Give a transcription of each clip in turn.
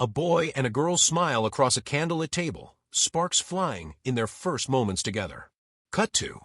A boy and a girl smile across a candlelit table, sparks flying in their first moments together. Cut to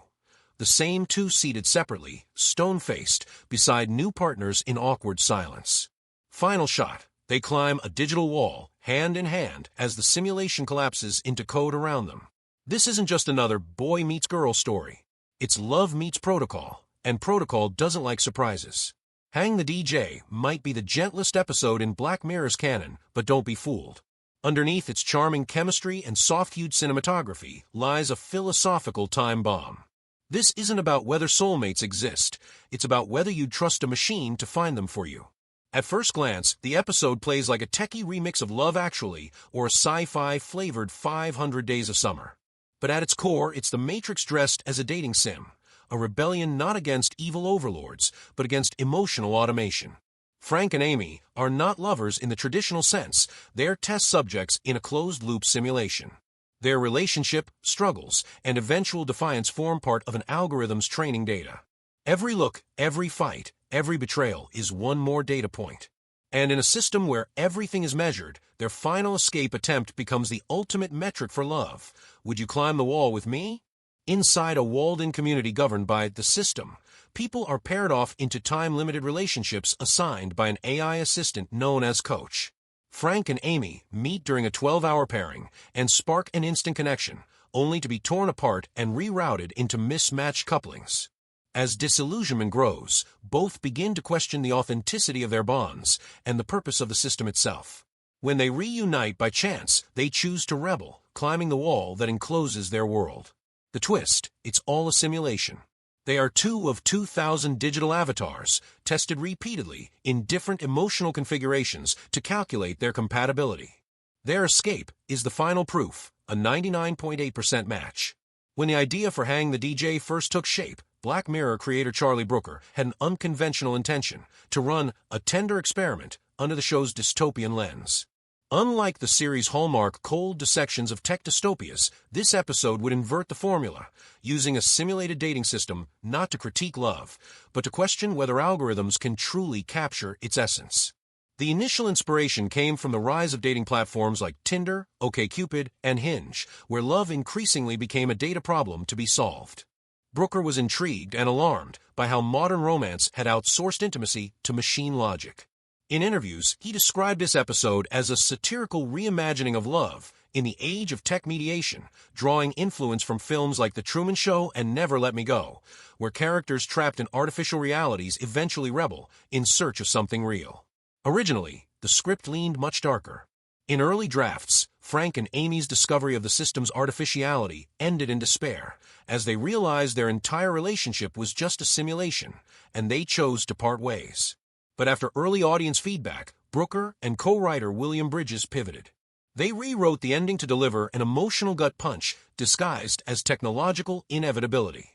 the same two seated separately, stone-faced, beside new partners in awkward silence. Final shot. They climb a digital wall, hand in hand, as the simulation collapses into code around them. This isn't just another boy meets girl story. It's love meets protocol, and protocol doesn't like surprises. Hang the DJ might be the gentlest episode in Black Mirror's canon, but don't be fooled. Underneath its charming chemistry and soft-hued cinematography lies a philosophical time bomb. This isn't about whether soulmates exist, it's about whether you'd trust a machine to find them for you. At first glance, the episode plays like a techie remix of Love Actually or a sci-fi flavored 500 Days of Summer. But at its core, it's the Matrix dressed as a dating sim, a rebellion not against evil overlords, but against emotional automation. Frank and Amy are not lovers in the traditional sense, they're test subjects in a closed-loop simulation. Their relationship, struggles, and eventual defiance form part of an algorithm's training data. Every look, every fight, every betrayal is one more data point. And in a system where everything is measured, their final escape attempt becomes the ultimate metric for love. Would you climb the wall with me? Inside a walled-in community governed by the system, people are paired off into time-limited relationships assigned by an AI assistant known as Coach. Frank and Amy meet during a 12-hour pairing and spark an instant connection, only to be torn apart and rerouted into mismatched couplings. As disillusionment grows, both begin to question the authenticity of their bonds and the purpose of the system itself. When they reunite by chance, they choose to rebel, climbing the wall that encloses their world. The twist, it's all a simulation. They are 2 of 2,000 digital avatars, tested repeatedly in different emotional configurations to calculate their compatibility. Their escape is the final proof, a 99.8% match. When the idea for Hang the DJ first took shape, Black Mirror creator Charlie Brooker had an unconventional intention to run a tender experiment under the show's dystopian lens. Unlike the series' hallmark cold dissections of tech dystopias, this episode would invert the formula, using a simulated dating system not to critique love, but to question whether algorithms can truly capture its essence. The initial inspiration came from the rise of dating platforms like Tinder, OkCupid, and Hinge, where love increasingly became a data problem to be solved. Brooker was intrigued and alarmed by how modern romance had outsourced intimacy to machine logic. In interviews, he described this episode as a satirical reimagining of love in the age of tech mediation, drawing influence from films like The Truman Show and Never Let Me Go, where characters trapped in artificial realities eventually rebel in search of something real. Originally, the script leaned much darker. In early drafts, Frank and Amy's discovery of the system's artificiality ended in despair, as they realized their entire relationship was just a simulation, and they chose to part ways. But after early audience feedback, Brooker and co-writer William Bridges pivoted. They rewrote the ending to deliver an emotional gut punch disguised as technological inevitability.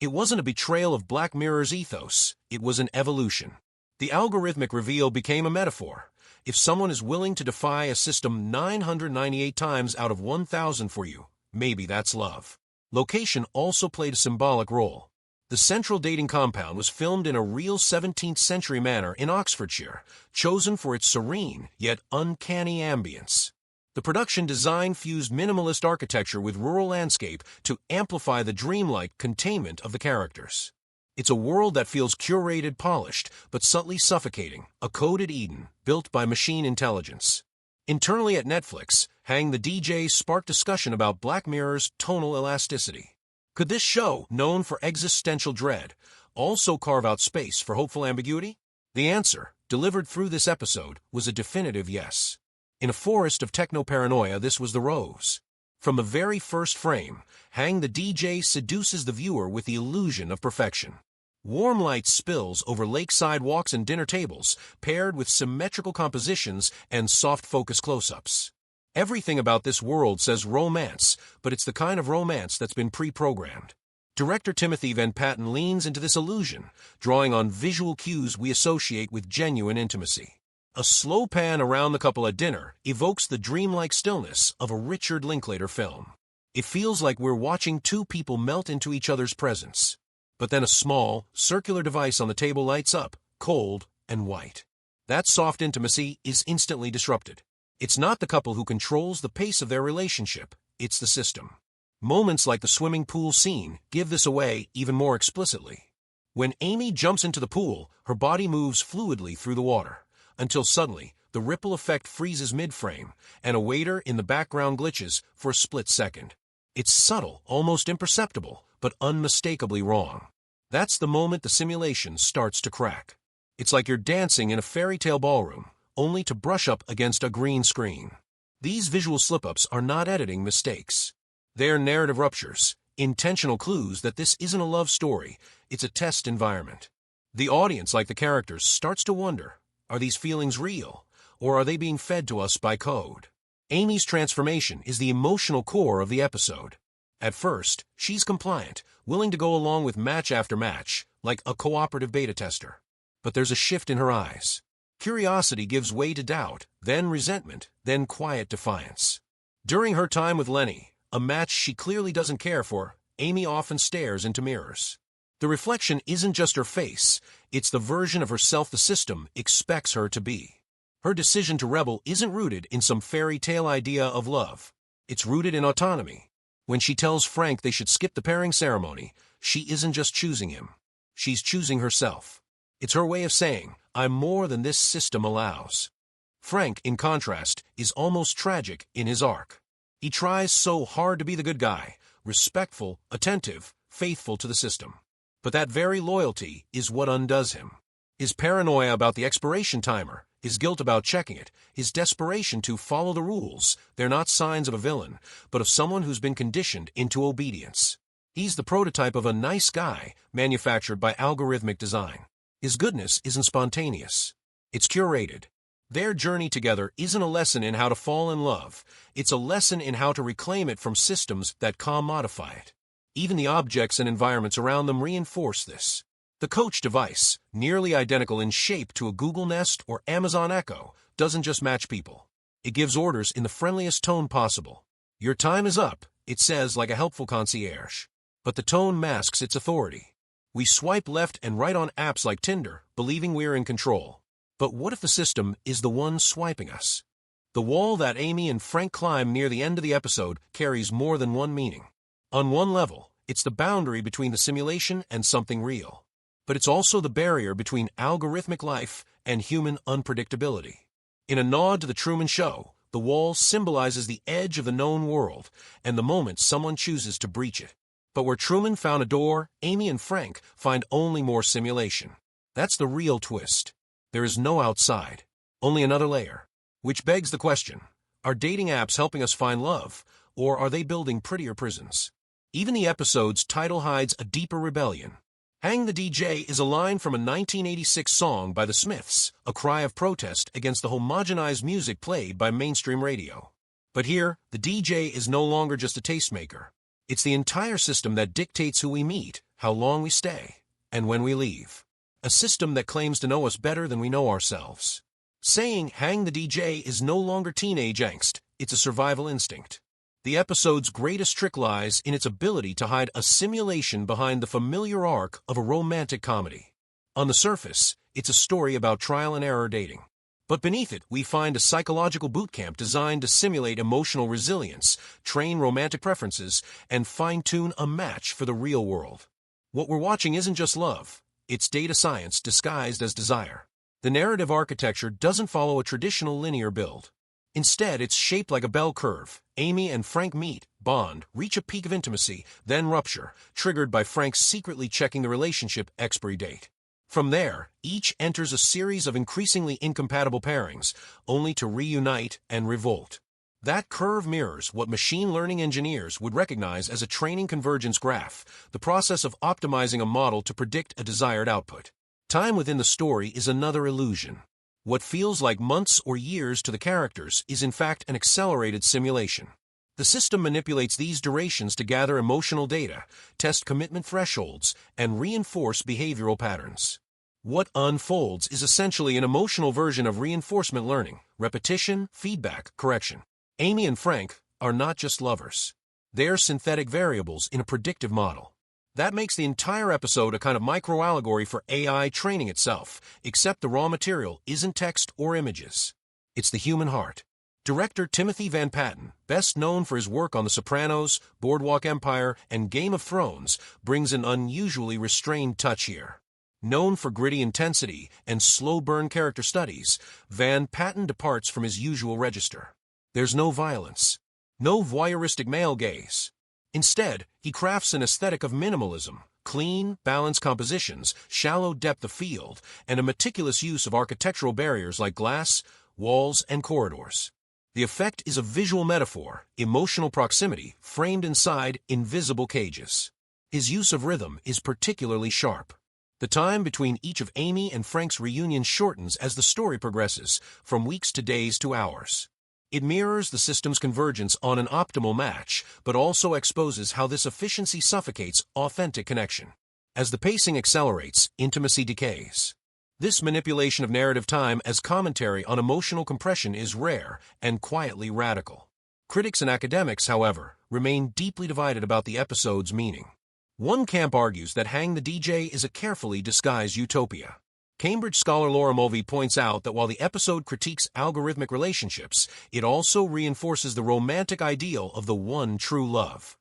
It wasn't a betrayal of Black Mirror's ethos, it was an evolution. The algorithmic reveal became a metaphor. If someone is willing to defy a system 998 times out of 1,000 for you, maybe that's love. Location also played a symbolic role. The central dating compound was filmed in a real 17th century manor in Oxfordshire, chosen for its serene yet uncanny ambience. The production design fused minimalist architecture with rural landscape to amplify the dreamlike containment of the characters. It's a world that feels curated, polished, but subtly suffocating, a coded Eden built by machine intelligence. Internally at Netflix, Hang the DJ sparked discussion about Black Mirror's tonal elasticity. Could this show, known for existential dread, also carve out space for hopeful ambiguity? The answer, delivered through this episode, was a definitive yes. In a forest of techno-paranoia, this was the rose. From the very first frame, Hang the DJ seduces the viewer with the illusion of perfection. Warm light spills over lakeside walks and dinner tables, paired with symmetrical compositions and soft focus close-ups. Everything about this world says romance, but it's the kind of romance that's been pre-programmed. Director Timothy Van Patten leans into this illusion, drawing on visual cues we associate with genuine intimacy. A slow pan around the couple at dinner evokes the dreamlike stillness of a Richard Linklater film. It feels like we're watching two people melt into each other's presence. But then a small, circular device on the table lights up, cold and white. That soft intimacy is instantly disrupted. It's not the couple who controls the pace of their relationship, it's the system. Moments like the swimming pool scene give this away even more explicitly. When Amy jumps into the pool, her body moves fluidly through the water, until suddenly, the ripple effect freezes mid-frame, and a waiter in the background glitches for a split second. It's subtle, almost imperceptible, but unmistakably wrong. That's the moment the simulation starts to crack. It's like you're dancing in a fairy tale ballroom, only to brush up against a green screen. These visual slip-ups are not editing mistakes. They're narrative ruptures, intentional clues that this isn't a love story, it's a test environment. The audience, like the characters, starts to wonder, are these feelings real, or are they being fed to us by code? Amy's transformation is the emotional core of the episode. At first, she's compliant, willing to go along with match after match, like a cooperative beta tester. But there's a shift in her eyes. Curiosity gives way to doubt, then resentment, then quiet defiance. During her time with Lenny, a match she clearly doesn't care for, Amy often stares into mirrors. The reflection isn't just her face, it's the version of herself the system expects her to be. Her decision to rebel isn't rooted in some fairy tale idea of love. It's rooted in autonomy. When she tells Frank they should skip the pairing ceremony, she isn't just choosing him. She's choosing herself. It's her way of saying, I'm more than this system allows. Frank, in contrast, is almost tragic in his arc. He tries so hard to be the good guy, respectful, attentive, faithful to the system. But that very loyalty is what undoes him. His paranoia about the expiration timer, his guilt about checking it, his desperation to follow the rules, they're not signs of a villain, but of someone who's been conditioned into obedience. He's the prototype of a nice guy manufactured by algorithmic design. His goodness isn't spontaneous. It's curated. Their journey together isn't a lesson in how to fall in love. It's a lesson in how to reclaim it from systems that commodify it. Even the objects and environments around them reinforce this. The Coach device, nearly identical in shape to a Google Nest or Amazon Echo, doesn't just match people. It gives orders in the friendliest tone possible. Your time is up, it says like a helpful concierge. But the tone masks its authority. We swipe left and right on apps like Tinder, believing we're in control. But what if the system is the one swiping us? The wall that Amy and Frank climb near the end of the episode carries more than one meaning. On one level, it's the boundary between the simulation and something real. But it's also the barrier between algorithmic life and human unpredictability. In a nod to the Truman Show, the wall symbolizes the edge of the known world and the moment someone chooses to breach it. But where Truman found a door, Amy and Frank find only more simulation. That's the real twist. There is no outside, only another layer. Which begs the question, are dating apps helping us find love, or are they building prettier prisons? Even the episode's title hides a deeper rebellion. Hang the DJ is a line from a 1986 song by the Smiths, a cry of protest against the homogenized music played by mainstream radio. But here, the DJ is no longer just a tastemaker. It's the entire system that dictates who we meet, how long we stay, and when we leave. A system that claims to know us better than we know ourselves. Saying hang the DJ is no longer teenage angst, it's a survival instinct. The episode's greatest trick lies in its ability to hide a simulation behind the familiar arc of a romantic comedy. On the surface, it's a story about trial and error dating. But beneath it, we find a psychological bootcamp designed to simulate emotional resilience, train romantic preferences, and fine-tune a match for the real world. What we're watching isn't just love, it's data science disguised as desire. The narrative architecture doesn't follow a traditional linear build. Instead, it's shaped like a bell curve. Amy and Frank meet, bond, reach a peak of intimacy, then rupture, triggered by Frank secretly checking the relationship expiry date. From there, each enters a series of increasingly incompatible pairings, only to reunite and revolt. That curve mirrors what machine learning engineers would recognize as a training convergence graph, the process of optimizing a model to predict a desired output. Time within the story is another illusion. What feels like months or years to the characters is in fact an accelerated simulation. The system manipulates these durations to gather emotional data, test commitment thresholds, and reinforce behavioral patterns. What unfolds is essentially an emotional version of reinforcement learning, repetition, feedback, correction. Amy and Frank are not just lovers. They're synthetic variables in a predictive model. That makes the entire episode a kind of micro-allegory for AI training itself, except the raw material isn't text or images. It's the human heart. Director Timothy Van Patten, best known for his work on The Sopranos, Boardwalk Empire, and Game of Thrones, brings an unusually restrained touch here. Known for gritty intensity and slow-burn character studies, Van Patten departs from his usual register. There's no violence, no voyeuristic male gaze. Instead, he crafts an aesthetic of minimalism, clean, balanced compositions, shallow depth of field, and a meticulous use of architectural barriers like glass, walls, and corridors. The effect is a visual metaphor, emotional proximity, framed inside invisible cages. His use of rhythm is particularly sharp. The time between each of Amy and Frank's reunions shortens as the story progresses, from weeks to days to hours. It mirrors the system's convergence on an optimal match, but also exposes how this efficiency suffocates authentic connection. As the pacing accelerates, intimacy decays. This manipulation of narrative time as commentary on emotional compression is rare and quietly radical. Critics and academics, however, remain deeply divided about the episode's meaning. One camp argues that Hang the DJ is a carefully disguised utopia. Cambridge scholar Laura Mulvey points out that while the episode critiques algorithmic relationships, it also reinforces the romantic ideal of the one true love.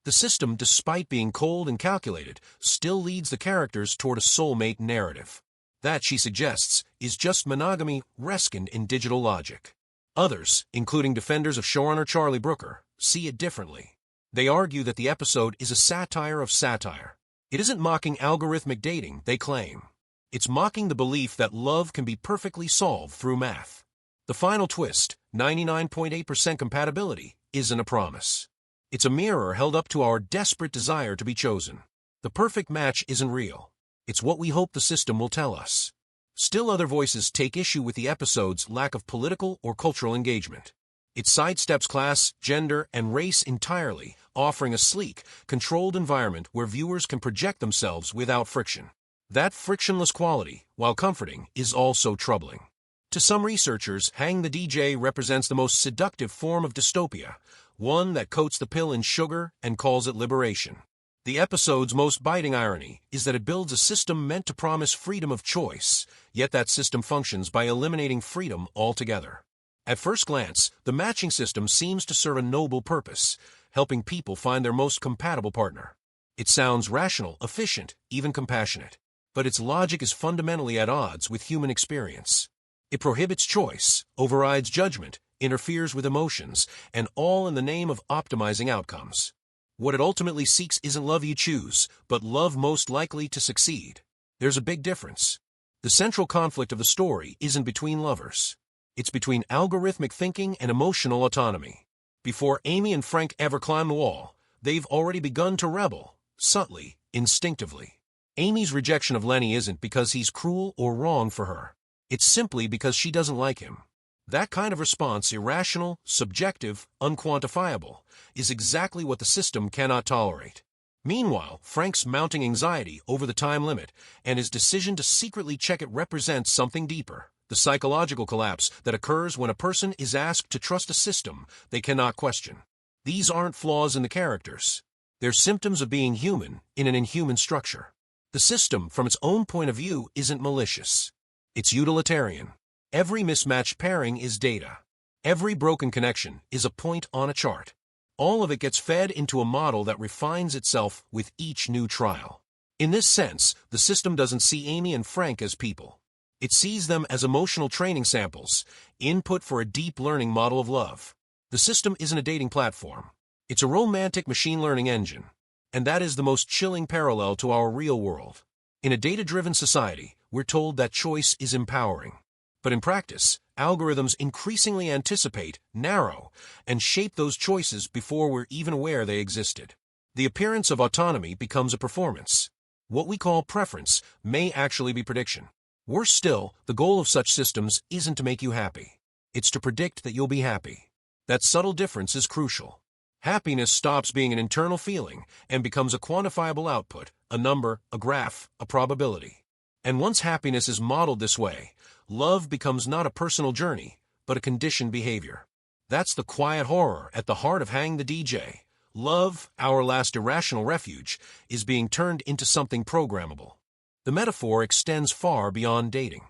The system, despite being cold and calculated, still leads the characters toward a soulmate narrative. That, she suggests, is just monogamy reskined in digital logic. Others, including defenders of showrunner Charlie Brooker, see it differently. They argue that the episode is a satire of satire. It isn't mocking algorithmic dating, they claim. It's mocking the belief that love can be perfectly solved through math. The final twist, 99.8% compatibility, isn't a promise. It's a mirror held up to our desperate desire to be chosen. The perfect match isn't real. It's what we hope the system will tell us. Still, other voices take issue with the episode's lack of political or cultural engagement. It sidesteps class, gender, and race entirely, offering a sleek, controlled environment where viewers can project themselves without friction. That frictionless quality, while comforting, is also troubling. To some researchers, Hang the DJ represents the most seductive form of dystopia, one that coats the pill in sugar and calls it liberation. The episode's most biting irony is that it builds a system meant to promise freedom of choice, yet that system functions by eliminating freedom altogether. At first glance, the matching system seems to serve a noble purpose, helping people find their most compatible partner. It sounds rational, efficient, even compassionate. But its logic is fundamentally at odds with human experience. It prohibits choice, overrides judgment, interferes with emotions, and all in the name of optimizing outcomes. What it ultimately seeks isn't love you choose, but love most likely to succeed. There's a big difference. The central conflict of the story isn't between lovers. It's between algorithmic thinking and emotional autonomy. Before Amy and Frank ever climb the wall, they've already begun to rebel, subtly, instinctively. Amy's rejection of Lenny isn't because he's cruel or wrong for her. It's simply because she doesn't like him. That kind of response, irrational, subjective, unquantifiable, is exactly what the system cannot tolerate. Meanwhile, Frank's mounting anxiety over the time limit and his decision to secretly check it represents something deeper, the psychological collapse that occurs when a person is asked to trust a system they cannot question. These aren't flaws in the characters. They're symptoms of being human in an inhuman structure. The system, from its own point of view, isn't malicious. It's utilitarian. Every mismatched pairing is data. Every broken connection is a point on a chart. All of it gets fed into a model that refines itself with each new trial. In this sense, the system doesn't see Amy and Frank as people. It sees them as emotional training samples, input for a deep learning model of love. The system isn't a dating platform. It's a romantic machine learning engine. And that is the most chilling parallel to our real world. In a data-driven society, we're told that choice is empowering. But in practice, algorithms increasingly anticipate, narrow, and shape those choices before we're even aware they existed. The appearance of autonomy becomes a performance. What we call preference may actually be prediction. Worse still, the goal of such systems isn't to make you happy. It's to predict that you'll be happy. That subtle difference is crucial. Happiness stops being an internal feeling and becomes a quantifiable output, a number, a graph, a probability. And once happiness is modeled this way, love becomes not a personal journey, but a conditioned behavior. That's the quiet horror at the heart of Hang the DJ. Love, our last irrational refuge, is being turned into something programmable. The metaphor extends far beyond dating.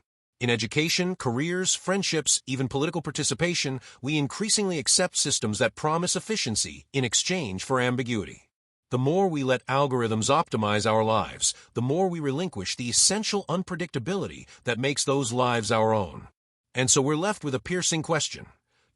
In education, careers, friendships, even political participation, we increasingly accept systems that promise efficiency in exchange for ambiguity. The more we let algorithms optimize our lives, the more we relinquish the essential unpredictability that makes those lives our own. And so we're left with a piercing question.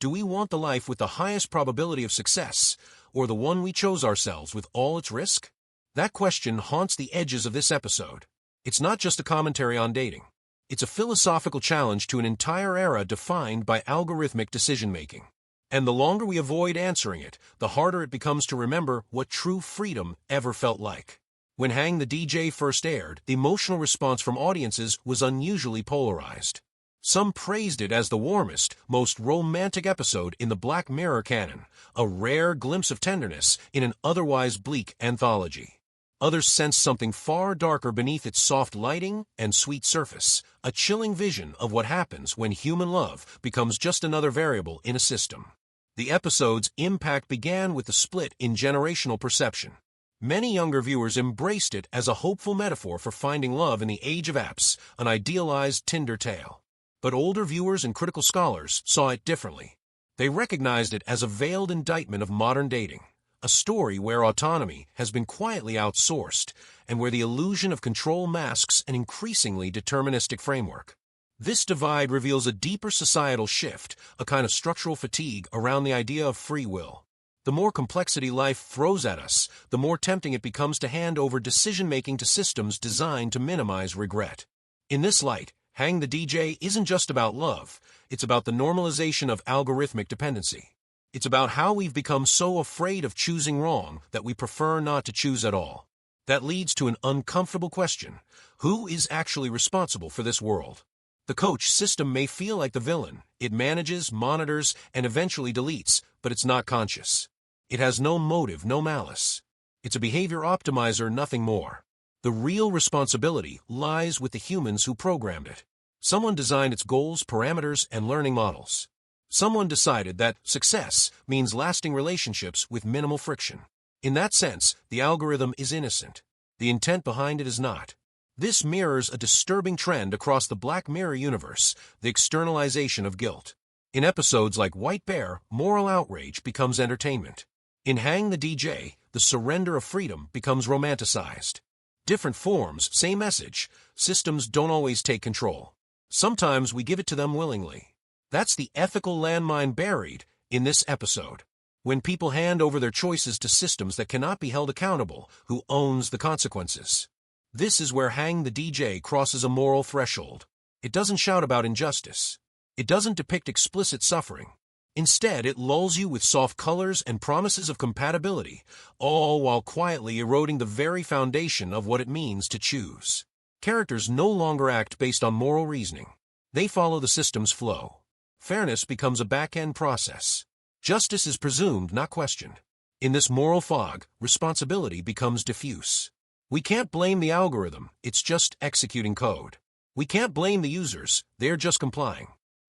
Do we want the life with the highest probability of success, or the one we chose ourselves with all its risk? That question haunts the edges of this episode. It's not just a commentary on dating. It's a philosophical challenge to an entire era defined by algorithmic decision-making. And the longer we avoid answering it, the harder it becomes to remember what true freedom ever felt like. When Hang the DJ first aired, the emotional response from audiences was unusually polarized. Some praised it as the warmest, most romantic episode in the Black Mirror canon, a rare glimpse of tenderness in an otherwise bleak anthology. Others sensed something far darker beneath its soft lighting and sweet surface, a chilling vision of what happens when human love becomes just another variable in a system. The episode's impact began with the split in generational perception. Many younger viewers embraced it as a hopeful metaphor for finding love in the age of apps, an idealized Tinder tale. But older viewers and critical scholars saw it differently. They recognized it as a veiled indictment of modern dating. A story where autonomy has been quietly outsourced and where the illusion of control masks an increasingly deterministic framework. This divide reveals a deeper societal shift, a kind of structural fatigue around the idea of free will. The more complexity life throws at us, the more tempting it becomes to hand over decision-making to systems designed to minimize regret. In this light, Hang the DJ isn't just about love, it's about the normalization of algorithmic dependency. It's about how we've become so afraid of choosing wrong that we prefer not to choose at all. That leads to an uncomfortable question. Who is actually responsible for this world? The coach system may feel like the villain. It manages, monitors, and eventually deletes, but it's not conscious. It has no motive, no malice. It's a behavior optimizer, nothing more. The real responsibility lies with the humans who programmed it. Someone designed its goals, parameters, and learning models. Someone decided that success means lasting relationships with minimal friction. In that sense, the algorithm is innocent. The intent behind it is not. This mirrors a disturbing trend across the Black Mirror universe, the externalization of guilt. In episodes like White Bear, moral outrage becomes entertainment. In Hang the DJ, the surrender of freedom becomes romanticized. Different forms, same message. Systems don't always take control. Sometimes we give it to them willingly. That's the ethical landmine buried in this episode. When people hand over their choices to systems that cannot be held accountable, who owns the consequences? This is where Hang the DJ crosses a moral threshold. It doesn't shout about injustice. It doesn't depict explicit suffering. Instead, it lulls you with soft colors and promises of compatibility, all while quietly eroding the very foundation of what it means to choose. Characters no longer act based on moral reasoning. They follow the system's flow. Fairness becomes a back-end process. Justice is presumed, not questioned. In this moral fog, responsibility becomes diffuse. We can't blame the algorithm, it's just executing code. We can't blame the users, they're just complying.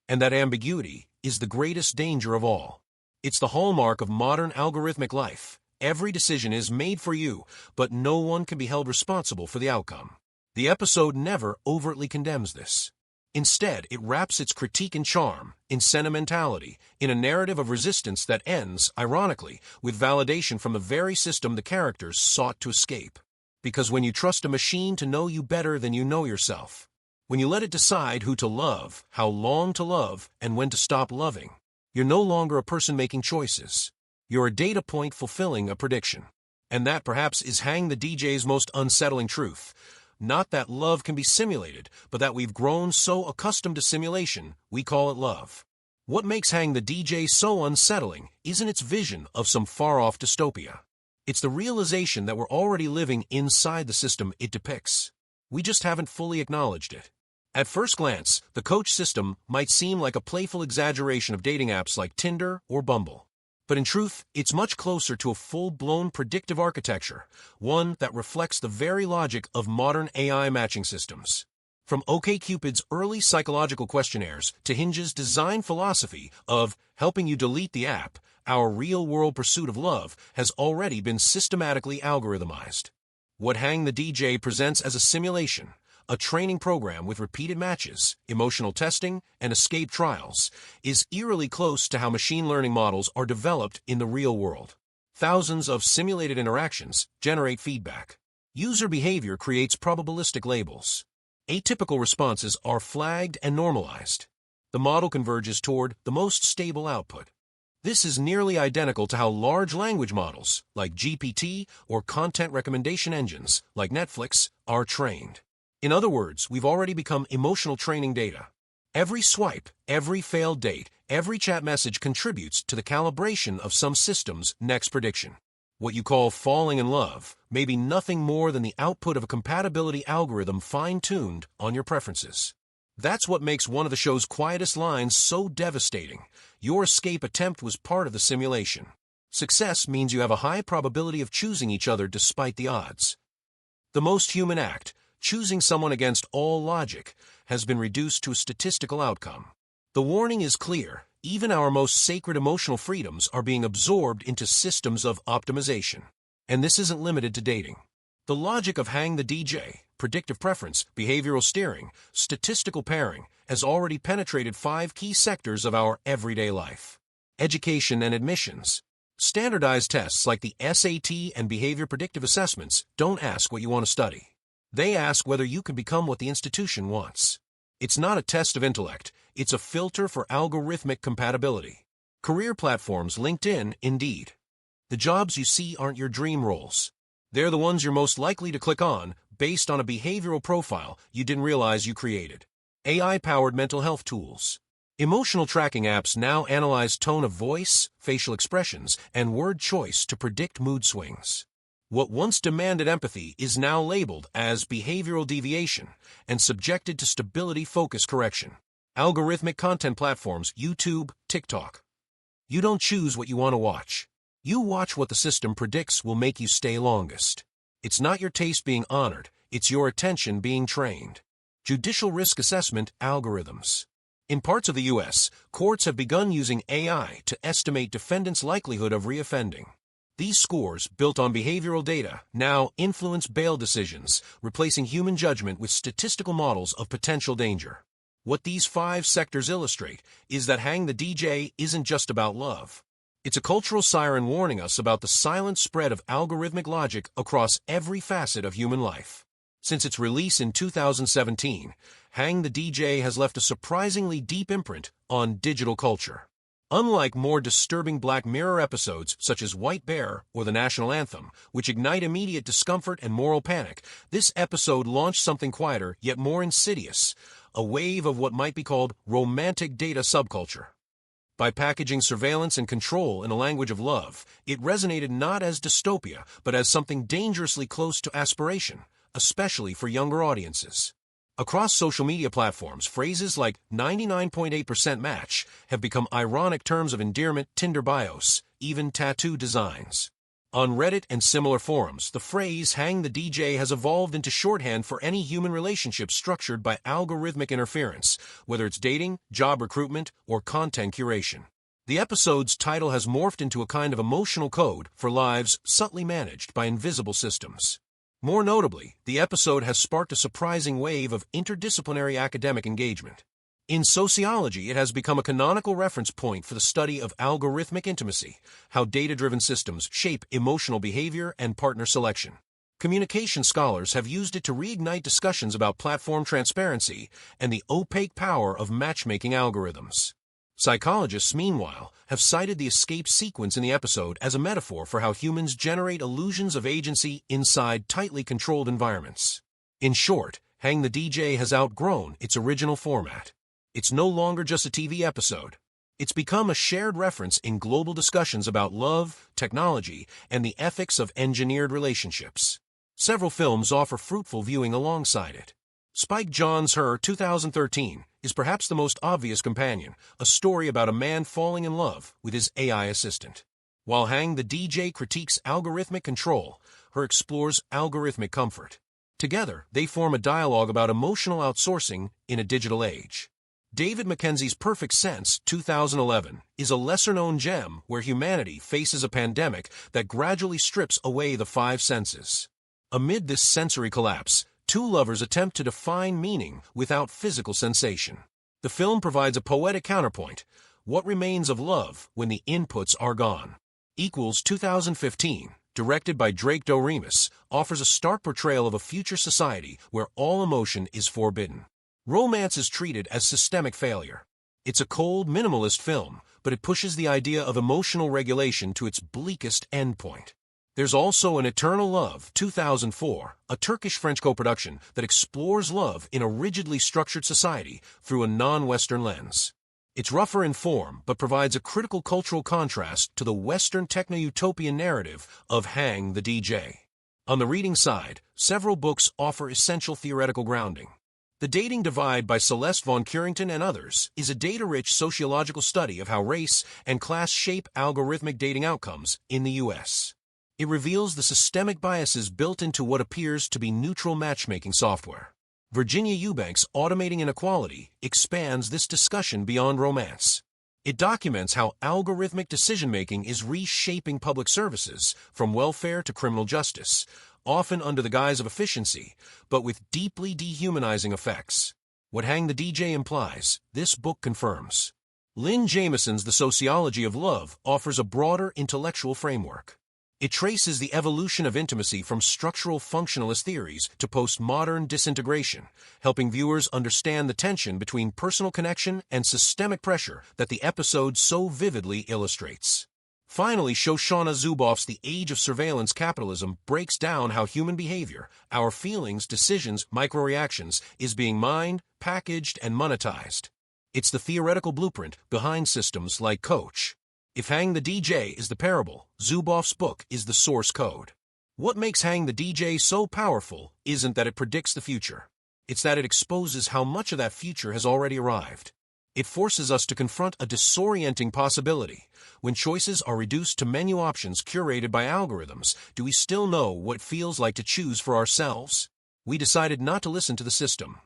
And that ambiguity is the greatest danger of all. It's the hallmark of modern algorithmic life. Every decision is made for you, but no one can be held responsible for the outcome. The episode never overtly condemns this. Instead, it wraps its critique in charm, in sentimentality, in a narrative of resistance that ends, ironically, with validation from the very system the characters sought to escape. Because when you trust a machine to know you better than you know yourself, when you let it decide who to love, how long to love, and when to stop loving, you're no longer a person making choices. You're a data point fulfilling a prediction. And that perhaps is Hang the DJ's most unsettling truth. Not that love can be simulated, but that we've grown so accustomed to simulation, we call it love. What makes Hang the DJ so unsettling isn't its vision of some far-off dystopia. It's the realization that we're already living inside the system it depicts. We just haven't fully acknowledged it. At first glance, the coach system might seem like a playful exaggeration of dating apps like Tinder or Bumble. But in truth, it's much closer to a full-blown predictive architecture, one that reflects the very logic of modern AI matching systems. From OkCupid's early psychological questionnaires to Hinge's design philosophy of helping you delete the app, our real-world pursuit of love has already been systematically algorithmized. What Hang the DJ presents as a simulation, a training program with repeated matches, emotional testing, and escape trials, is eerily close to how machine learning models are developed in the real world. Thousands of simulated interactions generate feedback. User behavior creates probabilistic labels. Atypical responses are flagged and normalized. The model converges toward the most stable output. This is nearly identical to how large language models, like GPT, or content recommendation engines, like Netflix, are trained. In other words, we've already become emotional training data. Every swipe, every failed date, every chat message contributes to the calibration of some system's next prediction. What you call falling in love may be nothing more than the output of a compatibility algorithm fine-tuned on your preferences. That's what makes one of the show's quietest lines so devastating. Your escape attempt was part of the simulation. Success means you have a high probability of choosing each other despite the odds. The most human act, choosing someone against all logic, has been reduced to a statistical outcome. The warning is clear. Even our most sacred emotional freedoms are being absorbed into systems of optimization. And this isn't limited to dating. The logic of hang the DJ, predictive preference, behavioral steering, statistical pairing, has already penetrated 5 key sectors of our everyday life. Education and admissions. Standardized tests like the SAT and behavior predictive assessments don't ask what you want to study. They ask whether you can become what the institution wants. It's not a test of intellect, it's a filter for algorithmic compatibility. Career platforms, LinkedIn, Indeed. The jobs you see aren't your dream roles. They're the ones you're most likely to click on based on a behavioral profile you didn't realize you created. AI-powered mental health tools. Emotional tracking apps now analyze tone of voice, facial expressions, and word choice to predict mood swings. What once demanded empathy is now labeled as behavioral deviation and subjected to stability focus correction. Algorithmic content platforms, YouTube, TikTok. You don't choose what you want to watch. You watch what the system predicts will make you stay longest. It's not your taste being honored, it's your attention being trained. Judicial risk assessment algorithms. In parts of the U.S., courts have begun using AI to estimate defendants' likelihood of reoffending. These scores, built on behavioral data, now influence bail decisions, replacing human judgment with statistical models of potential danger. What these 5 sectors illustrate is that Hang the DJ isn't just about love. It's a cultural siren warning us about the silent spread of algorithmic logic across every facet of human life. Since its release in 2017, Hang the DJ has left a surprisingly deep imprint on digital culture. Unlike more disturbing Black Mirror episodes such as White Bear or the National Anthem, which ignite immediate discomfort and moral panic, this episode launched something quieter yet more insidious, a wave of what might be called romantic data subculture. By packaging surveillance and control in a language of love, it resonated not as dystopia, but as something dangerously close to aspiration, especially for younger audiences. Across social media platforms, phrases like 99.8% match have become ironic terms of endearment, Tinder bios, even tattoo designs. On Reddit and similar forums, the phrase hang the DJ has evolved into shorthand for any human relationship structured by algorithmic interference, whether it's dating, job recruitment, or content curation. The episode's title has morphed into a kind of emotional code for lives subtly managed by invisible systems. More notably, the episode has sparked a surprising wave of interdisciplinary academic engagement. In sociology, it has become a canonical reference point for the study of algorithmic intimacy, how data-driven systems shape emotional behavior and partner selection. Communication scholars have used it to reignite discussions about platform transparency and the opaque power of matchmaking algorithms. Psychologists, meanwhile, have cited the escape sequence in the episode as a metaphor for how humans generate illusions of agency inside tightly controlled environments. In short, Hang the DJ has outgrown its original format. It's no longer just a TV episode. It's become a shared reference in global discussions about love, technology, and the ethics of engineered relationships. Several films offer fruitful viewing alongside it. Spike Jonze's Her 2013 is perhaps the most obvious companion, a story about a man falling in love with his AI assistant. While Hang the DJ critiques algorithmic control, Her explores algorithmic comfort. Together, they form a dialogue about emotional outsourcing in a digital age. David Mackenzie's Perfect Sense 2011 is a lesser-known gem where humanity faces a pandemic that gradually strips away the 5 senses. Amid this sensory collapse, Two lovers attempt to define meaning without physical sensation. The film provides a poetic counterpoint. What remains of love when the inputs are gone? 2015, directed by Drake Doremus, offers a stark portrayal of a future society where all emotion is forbidden. Romance is treated as systemic failure. It's a cold, minimalist film, but it pushes the idea of emotional regulation to its bleakest endpoint. There's also An Eternal Love, 2004, a Turkish-French co-production that explores love in a rigidly structured society through a non-Western lens. It's rougher in form, but provides a critical cultural contrast to the Western techno-utopian narrative of Hang the DJ. On the reading side, several books offer essential theoretical grounding. The Dating Divide by Celeste von Curington and others is a data-rich sociological study of how race and class shape algorithmic dating outcomes in the U.S. It reveals the systemic biases built into what appears to be neutral matchmaking software. Virginia Eubank's Automating Inequality expands this discussion beyond romance. It documents how algorithmic decision-making is reshaping public services, from welfare to criminal justice, often under the guise of efficiency, but with deeply dehumanizing effects. What Hang the DJ implies, this book confirms. Lynn Jamison's The Sociology of Love offers a broader intellectual framework. It traces the evolution of intimacy from structural functionalist theories to postmodern disintegration, helping viewers understand the tension between personal connection and systemic pressure that the episode so vividly illustrates. Finally, Shoshana Zuboff's The Age of Surveillance Capitalism breaks down how human behavior, our feelings, decisions, microreactions, is being mined, packaged, and monetized. It's the theoretical blueprint behind systems like Coach. If Hang the DJ is the parable, Zuboff's book is the source code. What makes Hang the DJ so powerful isn't that it predicts the future. It's that it exposes how much of that future has already arrived. It forces us to confront a disorienting possibility. When choices are reduced to menu options curated by algorithms, do we still know what it feels like to choose for ourselves? We decided not to listen to the system.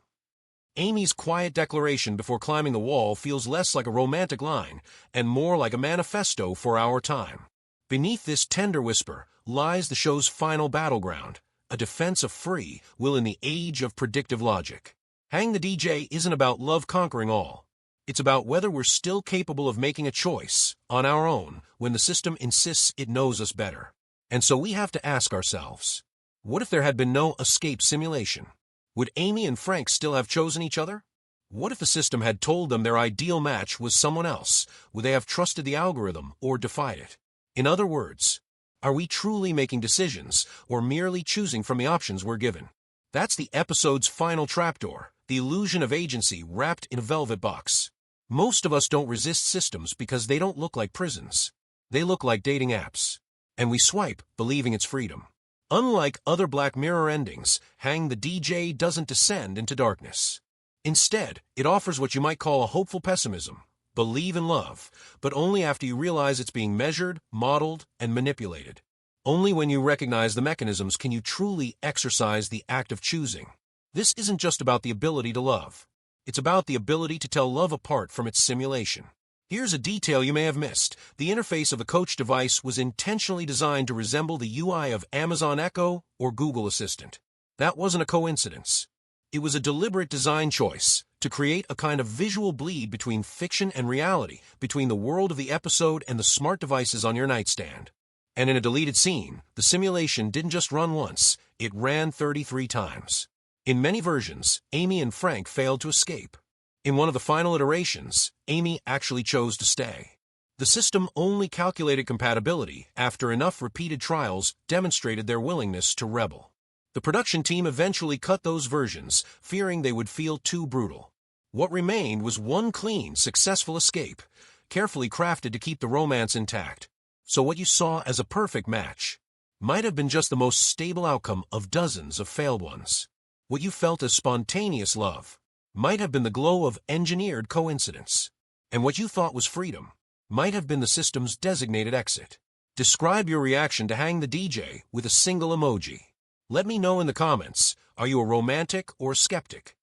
Amy's quiet declaration before climbing the wall feels less like a romantic line and more like a manifesto for our time. Beneath this tender whisper lies the show's final battleground, a defense of free will in the age of predictive logic. Hang the DJ isn't about love conquering all. It's about whether we're still capable of making a choice on our own when the system insists it knows us better. And so we have to ask ourselves, what if there had been no escape simulation? Would Amy and Frank still have chosen each other? What if the system had told them their ideal match was someone else? Would they have trusted the algorithm or defied it? In other words, are we truly making decisions or merely choosing from the options we're given? That's the episode's final trapdoor, the illusion of agency wrapped in a velvet box. Most of us don't resist systems because they don't look like prisons. They look like dating apps. And we swipe, believing it's freedom. Unlike other Black Mirror endings, Hang the DJ doesn't descend into darkness. Instead, it offers what you might call a hopeful pessimism. Believe in love, but only after you realize it's being measured, modeled, and manipulated. Only when you recognize the mechanisms can you truly exercise the act of choosing. This isn't just about the ability to love. It's about the ability to tell love apart from its simulation. Here's a detail you may have missed. The interface of the Coach device was intentionally designed to resemble the UI of Amazon Echo or Google Assistant. That wasn't a coincidence. It was a deliberate design choice to create a kind of visual bleed between fiction and reality, between the world of the episode and the smart devices on your nightstand. And in a deleted scene, the simulation didn't just run once, it ran 33 times. In many versions, Amy and Frank failed to escape. In one of the final iterations, Amy actually chose to stay. The system only calculated compatibility after enough repeated trials demonstrated their willingness to rebel. The production team eventually cut those versions, fearing they would feel too brutal. What remained was one clean, successful escape, carefully crafted to keep the romance intact. So what you saw as a perfect match might have been just the most stable outcome of dozens of failed ones. What you felt as spontaneous love might have been the glow of engineered coincidence. And what you thought was freedom might have been the system's designated exit. Describe your reaction to Hang the DJ with a single emoji. Let me know in the comments, are you a romantic or a skeptic?